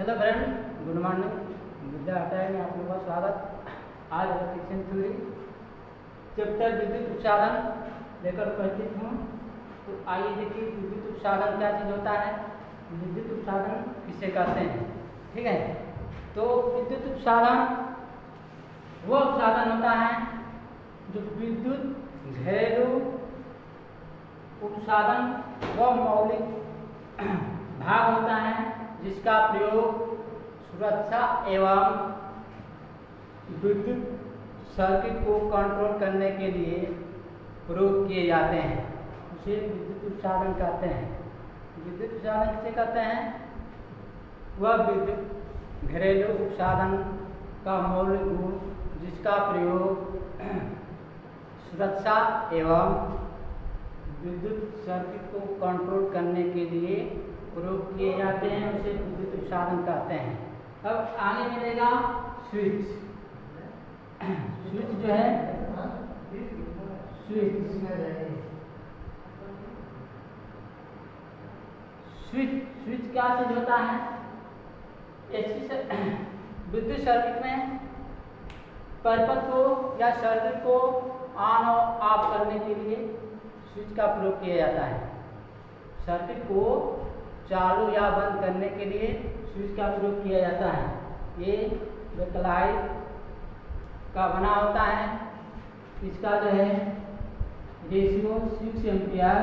Hello friend, good morning. विद्या हटाए में आप लोगों का स्वागत। आज इलेक्ट्रिशियन थ्योरी चैप्टर विद्युत उपसाधन लेकर उपस्थित हूँ। तो आइए देखिए विद्युत उपसाधन क्या चीज़ होता है, विद्युत उपसाधन किसे कहते हैं। ठीक है, तो विद्युत उपसाधन वो उपसाधन होता है जो विद्युत घरेलू उपसाधन व मौलिक भाग होता है जिसका प्रयोग सुरक्षा एवं विद्युत सर्किट को कंट्रोल करने के लिए प्रयोग किए जाते हैं, उसे विद्युत उपसाधन कहते हैं। विद्युत उपसाधन किसे कहते हैं? वह विद्युत घरेलू उपसाधन का मौलिक गुण जिसका प्रयोग सुरक्षा एवं विद्युत सर्किट को कंट्रोल करने के लिए प्रयोग किए जाते हैं, उसे विद्युत उपसाधन कहते हैं। अब आगे मिलेगा स्विच। स्विच जो है स्विच क्या चीज होता है? विद्युत सर्किट में परिपथ को या सर्किट को ऑन और ऑफ करने के लिए स्विच का प्रयोग किया जाता है। सर्किट को चालू या बंद करने के लिए स्विच का प्रयोग किया जाता है। ये बैकलाइट का बना होता है। इसका जो है रेशियो 6 एम्पियर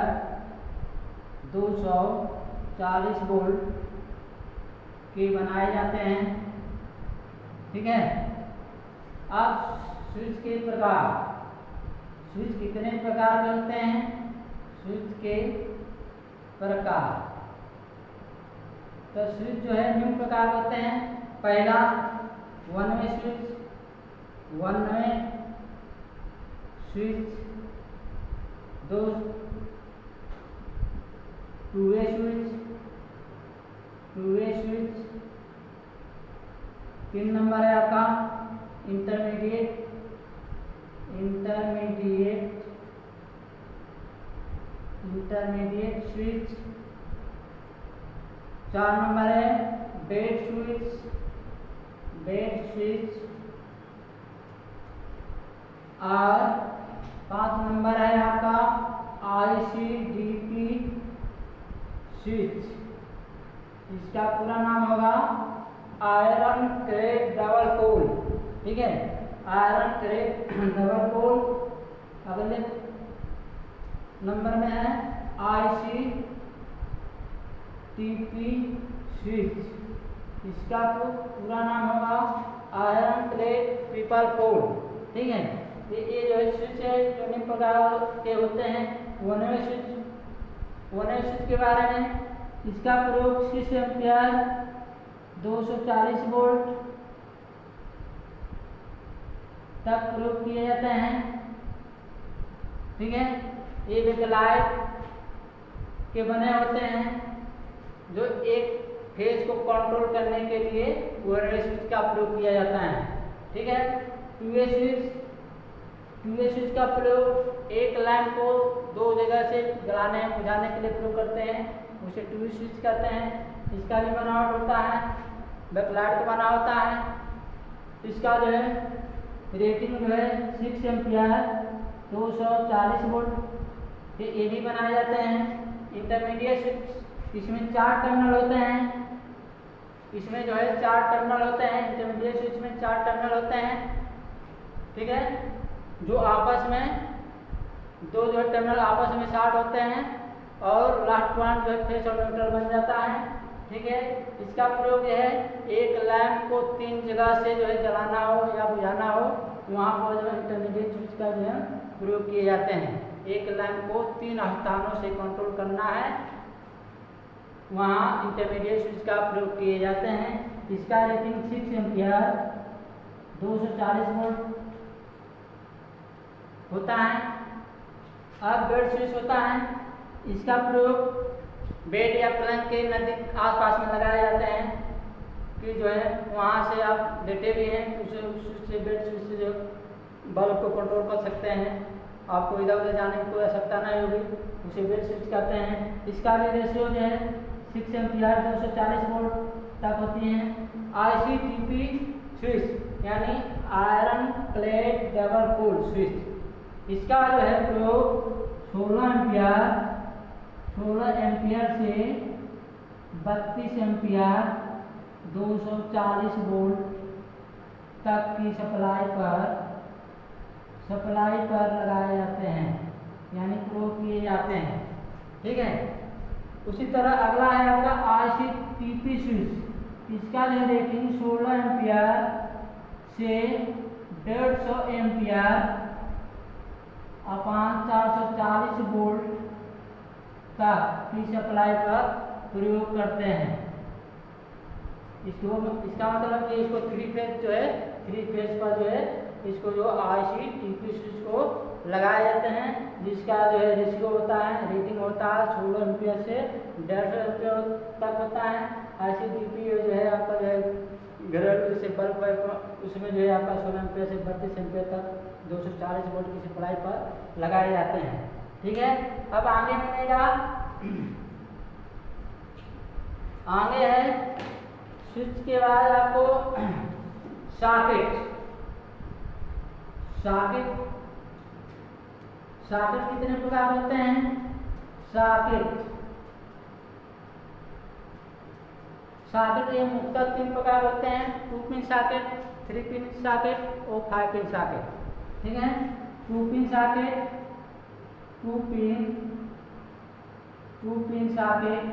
240 वोल्ट के बनाए जाते हैं। ठीक है, अब स्विच के प्रकार, स्विच कितने प्रकार के होते हैं? स्विच के प्रकार, तो स्विच जो है निम्न प्रकार होते हैं। पहला वन वे स्विच, दो टू वे स्विच, 3 नंबर है आपका इंटरमीडिएट स्विच, 4 नंबर है बेड स्विच, और 5 नंबर है आपका ICDP स्विच। इसका पूरा नाम होगा आयरन क्रेट डबल पोल। ठीक है, आयरन क्रेट डबल पोल। अगले नंबर में है ICDP स्विच। इसका तो पूरा नाम होगा आयरन क्रेट ट्रिपल पोल। ठीक है, ये जो है स्विच है जो निम्न प्रकार के होते हैं। वन वे स्विच के बारे में, इसका प्रयोग 6 एम्पियर 240 वोल्ट तक प्रयोग किए जाते हैं। ठीक है, ये बैकलाइट के बने होते हैं जो एक फेज को कंट्रोल करने के लिए वन वे स्विच का प्रयोग किया जाता है। ठीक है, टू वे स्विच का प्रयोग एक लैंप को 2 जगह से जलाने बुझाने के लिए प्रयोग करते हैं, उसे टू वे स्विच कहते हैं। इसका भी बनावट होता है, बैकलाइट का बना होता है। इसका जो है रेटिंग जो है 6 एम्पियर 240 वोल्ट। ये भी बनाए जाते हैं। इंटरमीडिएट स्विच, इसमें 4 टर्मिनल होते हैं। इसमें जो है 4 टर्मिनल होते हैं। इंटरमीडिएट स्विच में 4 टर्मिनल होते हैं। ठीक है, जो आपस में दो जो टर्मिनल आपस में शॉर्ट होते हैं और लास्ट पॉइंट जो है फेस और न्यूट्रल बन जाता है। ठीक है, इसका प्रयोग यह है एक लैंप को 3 जगह से जो है जलाना हो या बुझाना हो, वहाँ पर जो है इंटरमीडिएट स्विच का जो है प्रयोग किए जाते हैं। एक लैंप को 3 स्थानों से कंट्रोल करना है, वहाँ इंटरमीडिएट स्विच का प्रयोग किए जाते हैं। इसका रेटिंग 6 एम्पियर 240 वोल्ट होता है। अब बेड स्विच होता है। इसका प्रयोग बेड या पलंग के नजदीक आसपास में लगाए जाते हैं कि जो है वहाँ से आप लेटे भी हैं, उसे स्विच से बेड स्विच से जो बल्ब को कंट्रोल कर सकते हैं। आपको इधर उधर जाने की कोई आवश्यकता नहीं होगी, उसे बेड स्विच कहते हैं। इसका भी रेशियो जो है 6 एम्पियर 240 वोल्ट तक होती हैं। ICTP स्विच यानी iron clad double pole switch. इसका जो है प्रयोग 16 एम्पियर से 32 एम्पियर 240 वोल्ट तक की सप्लाई पर लगाए जाते हैं, यानी प्रयोग किए जाते हैं। ठीक है। उसी तरह अगला है आपका ICTP स्विच। इसका जो रेटिंग 16 एम्पियर से 150 एम्पियर अपान 440 वोल्ट तक की सप्लाई पर प्रयोग करते हैं। इसका मतलब कि इसको 3 फेज जो है 3 फेज पर जो है इसको जो ICTP स्विच को लगाए जाते हैं, जिसका जो है रेशियो होता है, रेटिंग होता है 16 एम्पियर से 150 एम्पियर तक होता है। ICTP जो है आपका जो है घरेलू जैसे बल्ब है उसमें जो है आपका 16 एम्पियर से 32 एम्पियर तक 240 वोल्ट की सप्लाई पर लगाए जाते हैं। ठीक है। अब आगे मिलेगा, आगे है स्विच के बाद आपको सॉकेट। सॉकेट कितने प्रकार होते हैं? सॉकेट ये मुख्यतः 3 प्रकार होते हैं, 2 पिन सॉकेट, 3 पिन सॉकेट और 5 पिन सॉकेट। ठीक है। 2 pin socket, 2 pin socket,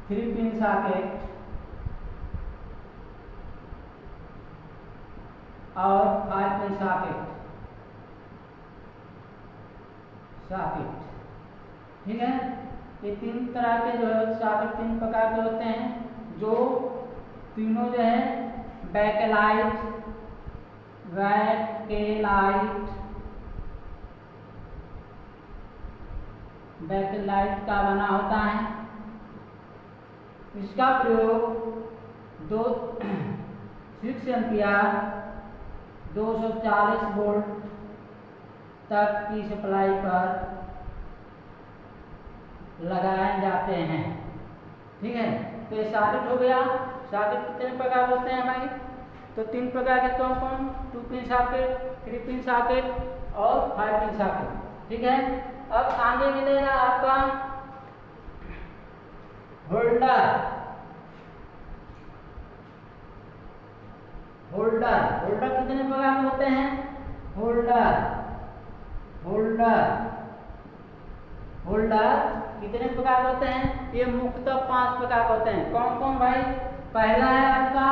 3 pin socket और 5 पिन सॉकेट। ठीक है। ये 3 तरह के जो है सॉकेट 3 प्रकार के होते हैं, जो तीनों जो है बैकलाइट का बना होता है। इसका प्रयोग 6 एम्पियर 240 वोल्ट तक की सप्लाई पर लगाए जाते हैं। ठीक है। तो ये सॉकेट हो गया। सॉकेट कितने प्रकार होते हैं भाई? तो 3 प्रकार के कौन कौन? 2 पिन सॉकेट, 3 पिन सॉकेट और 5 पिन सॉकेट। ठीक है। अब आगे मिलेगा आपका होल्डर। कितने प्रकार के होते हैं? होल्डर कितने प्रकार होते हैं? ये मुख्यतः 5 प्रकार के होते हैं। कौन कौन भाई? पहला है आपका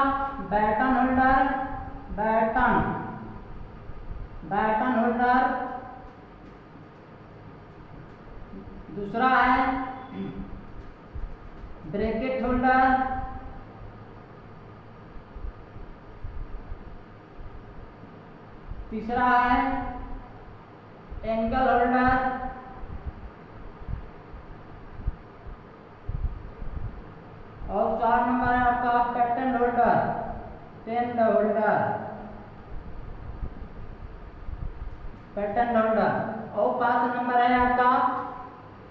बैटन होल्डर, बैटन होल्डर। दूसरा है ब्रैकेट होल्डर, तीसरा है एंगल होल्डर, और 4 नंबर है आपका पैटर्न होल्डर, पैटर्न होल्डर। और 5 नंबर है आपका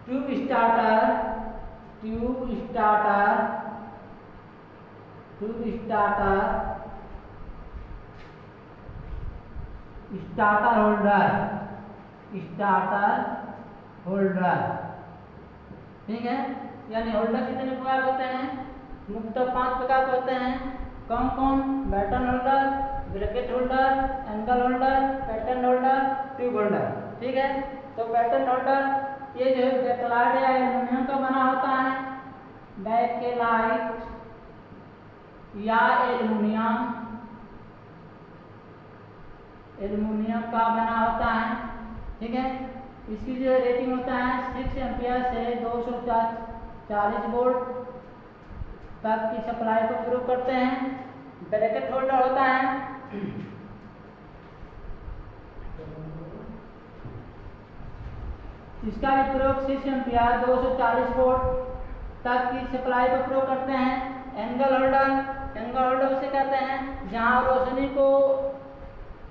ट्यूब स्टार्टर होल्डर। ठीक है। यानी होल्डर कितने प्रकार होते हैं? मुख्यतः 5 प्रकार के होते हैं। कौन कौन? Batten holder, bracket holder, angle holder, pattern holder, tube holder. ठीक है। तो बैटन होल्डर ये जो है बैकलाइट या एल्युमिनियम का बना होता है। बैकलाइट या एल्युमिनियम का बना होता है। ठीक है। इसकी जो रेटिंग होता है 6 एम्पियर से 240 वोल्ट तक की सप्लाई को प्रयोग करते हैं। ब्रैकेट होल्डर होता है इसका भी प्रयोग 6 एम्पियर 240 वोल्ट तक की सप्लाई को प्रयोग करते हैं। एंगल होल्डर उसे कहते हैं जहां रोशनी को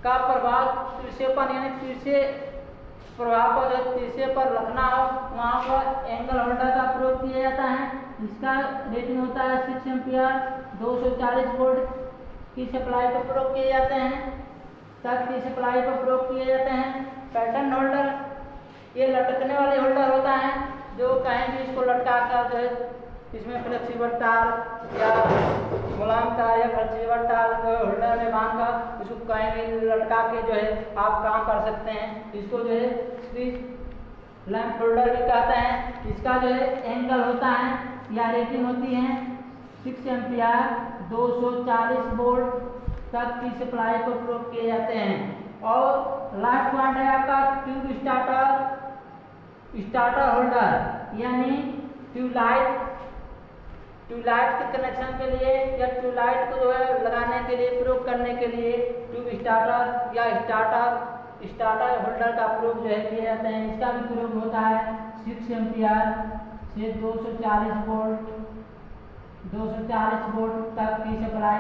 का प्रभाव तिरछेपन यानी तिरछे प्रभाव को जो तीसरे पर रखना हो वहाँ पर एंगल होल्डर का प्रयोग किया जाता है। इसका रेटिंग होता है 6 एम्पियर। 240 वोल्ट की सप्लाई पर प्रयोग किए जाते हैं, तक की सप्लाई पर प्रयोग किए जाते हैं। पैटर्न होल्डर ये लटकने वाले होल्डर होता है, जो कहीं भी इसको लटका कर जो है इसमें फ्लेक्सिबल तार या मुलायम तार या फ्लेक्सिबल तार होल्डर में बांध कर इसको कहीं भी लटका के जो है आप काम कर सकते हैं। इसको जो है स्विच लैंप होल्डर भी कहते हैं। इसका जो है एंगल होता है या रेटिंग होती है 6 एम्पियर। 240 वोल्ट तक की सप्लाई को प्रयोग किए जाते हैं। और लास्ट पॉइंट है आपका ट्यूब स्टार्टर होल्डर, यानी ट्यूबलाइट के कनेक्शन के लिए या ट्यूबलाइट को जो है लगाने के लिए प्रयोग करने के लिए ट्यूब स्टार्टर या स्टार्टर होल्डर का प्रयोग जो है किए जाते हैं। इसका भी प्रयोग होता है 6 एम्पियर से 240 वोल्ट तक की सप्लाई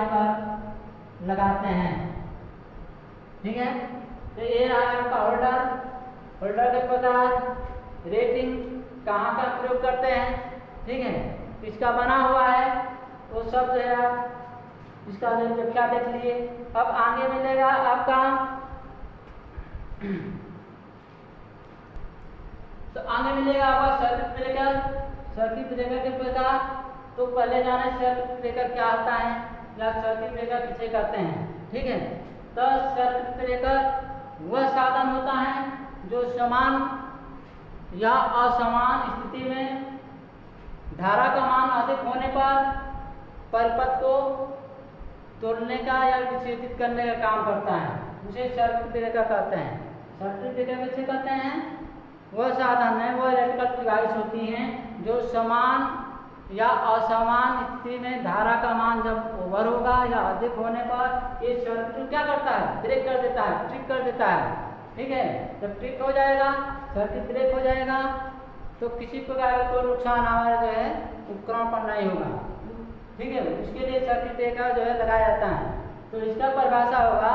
पर लगाते हैं। ठीक है, तो ये रहा आपका होल्डर के प्रकार, रेटिंग कहाँ का प्रयोग करते हैं। ठीक है, इसका बना हुआ है वो सब जो है आप इसका जो व्याख्या देख लिए। अब आगे मिलेगा आपका तो आगे मिलेगा आपका सर्किट ब्रेकर के प्रकार। तो पहले जाने सर्किट ब्रेकर क्या होता है या सर्किट ब्रेकर किसे कहते हैं। ठीक है, तो सर्किट ब्रेकर वह साधन होता है जो समान या असमान स्थिति में धारा का मान अधिक होने पर परिपथ को तोड़ने का या विच्छेदित करने का काम करता है, उसे सर्किट ब्रेकर कहते हैं। सर्किट ब्रेकर किसे कहते हैं? वह साधन है, वह इलेक्ट्रिकल डिवाइस होती हैं जो समान या असमान स्थिति में धारा का मान जब ओवर होगा या अधिक होने पर ये सर्किट क्या करता है, ब्रेक कर देता है, ट्रिप कर देता है। ठीक है, जब ट्रिप हो जाएगा, सर्किट ब्रेक हो जाएगा तो किसी प्रकार का कोई नुकसान हमारा जो है उपकरण पर नहीं होगा। ठीक है, उसके लिए सर्किट ब्रेकर जो है लगाया जाता है। तो इसका परिभाषा होगा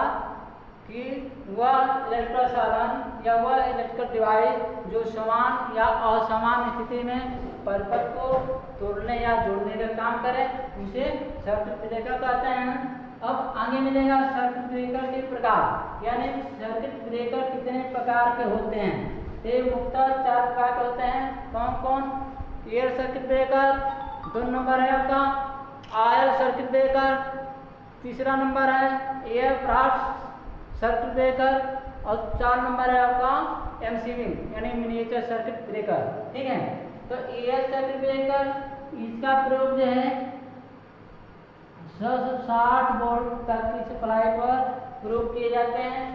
कि वह इलेक्ट्रिकल साधन या वह इलेक्ट्रिकल डिवाइस जो समान या असमान स्थिति में परिपथ को तोड़ने या जोड़ने का काम करे, उसे सर्किट ब्रेकर कहते हैं। अब आगे मिलेगा सर्किट ब्रेकर के प्रकार, यानी सर्किट ब्रेकर कितने प्रकार के होते हैं। ये मुख्यतः 4 प्रकार के होते हैं। कौन कौन? एयर सर्किट ब्रेकर 2 नंबर है आपका, आयल सर्किट ब्रेकर 3 नंबर है, एयर ब्रास्ट सर्किट ब्रेकर और 4 नंबर है आपका एमसीबी यानी मिनिएचर सर्किट ब्रेकर। ठीक है, तो एयर सर्किट ब्रेकर इसका प्रयोग जो है 160 वोल्ट तक की सप्लाई पर प्रयोग किए जाते हैं।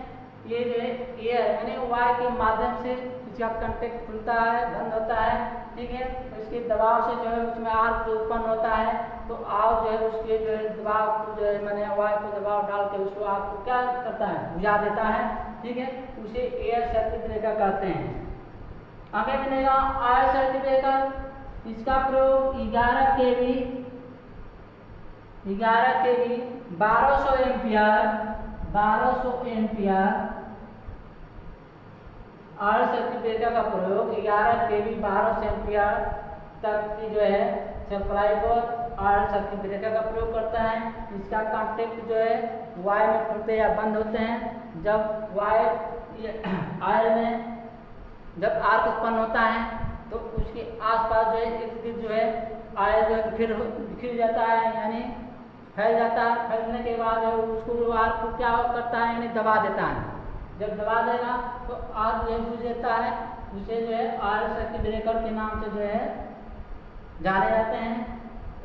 ये जो है एयर यानी वायु के माध्यम से इसका कंटेक्ट खुलता है, बंद होता है। ठीक है, तो इसके दबाव से जो है उसमें आर्क जो उत्पन्न होता है, तो आग जो है उसके जो है दबाव को जो है मैंने वायु को दबाव डाल के उसको आग को क्या करता है, बुझा देता है। ठीक है, उसे एयर सर्किट ब्रेकर कहते हैं। आगे मिलेगा आयल सर्किट ब्रेकर, इसका प्रयोग 11 केवी 1200 एम्पियर आयल सर्किट ब्रेकर का प्रयोग 11 केवी 1200 एम्पियर तक की जो है सप्लाई पर आयल सर्किट ब्रेकर का प्रयोग करता है। इसका कॉन्टेक्ट जो है वायर में खुलते या बंद होते हैं। जब वायर आयल में जब आर्क उत्पन्न होता है तो उसके आसपास जो है इर्द गिर्द जो है आयल जो है बिखर जाता है, यानी फैल जाता है। फैलने के बाद उसको आर्क को क्या करता है, यानी दबा देता है। जब दबा देगा तो आर्क जो है बुझ जाता है। उसे जो है आयल सर्किट ब्रेकर के नाम से जो है जाने जाते हैं।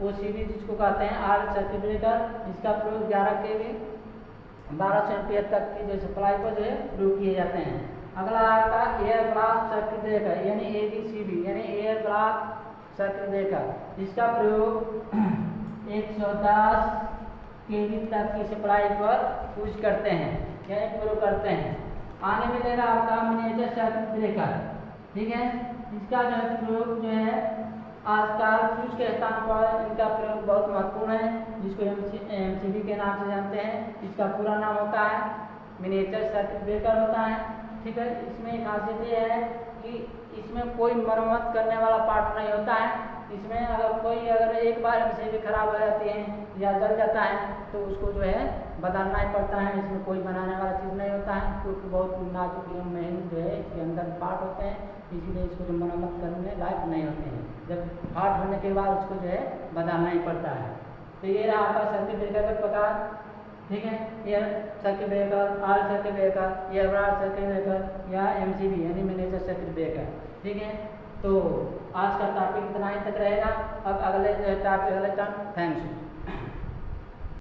ओसीबी जिसको कहते हैं आयल सर्किट ब्रेकर। इसका प्रयोग 11 केवी 1200 एम्पियर तक की जो सप्लाई पर जो है प्रयोग किए जाते हैं। अगला आपका एयर ब्लास्ट सर्किट ब्रेकर यानी एबीसीबी यानी एयर ब्लास्ट सर्किट ब्रेकर। इसका प्रयोग 110 केवी तक की सप्लाई पर यूज करते हैं यानी प्रयोग करते हैं। आगे मिलेगा आपका मिनिएचर सर्किट ब्रेकर। ठीक है, इसका जो है प्रयोग जो है आजकल फ्यूज के स्थान पर इनका प्रयोग बहुत महत्वपूर्ण है, जिसको MCB के नाम से जानते हैं। इसका पूरा नाम होता है मिनिएचर सर्किट ब्रेकर होता है। ठीक है, इसमें एक खासियत ये है कि इसमें कोई मरम्मत करने वाला पार्ट नहीं होता है। इसमें अगर एक बार MCB खराब हो जाती है या जल जाता है तो उसको जो है बदलना ही पड़ता है। इसमें कोई बनाने वाला चीज़ नहीं होता है, क्योंकि बहुत नाजुक एवं मेहनत जो है इसके अंदर पार्ट होते हैं, इसीलिए इसको जो मरम्मत करने लायक नहीं होते हैं। जब फाल्ट होने के बाद उसको जो है बदलना ही पड़ता है। तो ये रहा आपका सर्किट ब्रेकर का प्रकार। ठीक है, ये circuit breaker, R circuit breaker, ये ब्रांच सर्किट ब्रेकर या MCB यानी मिनिएचर सर्किट ब्रेकर। ठीक है, तो आज का टॉपिक इतना ही तक रहेगा। अब अगले टॉपिक, अगले टर्म। थैंक्स।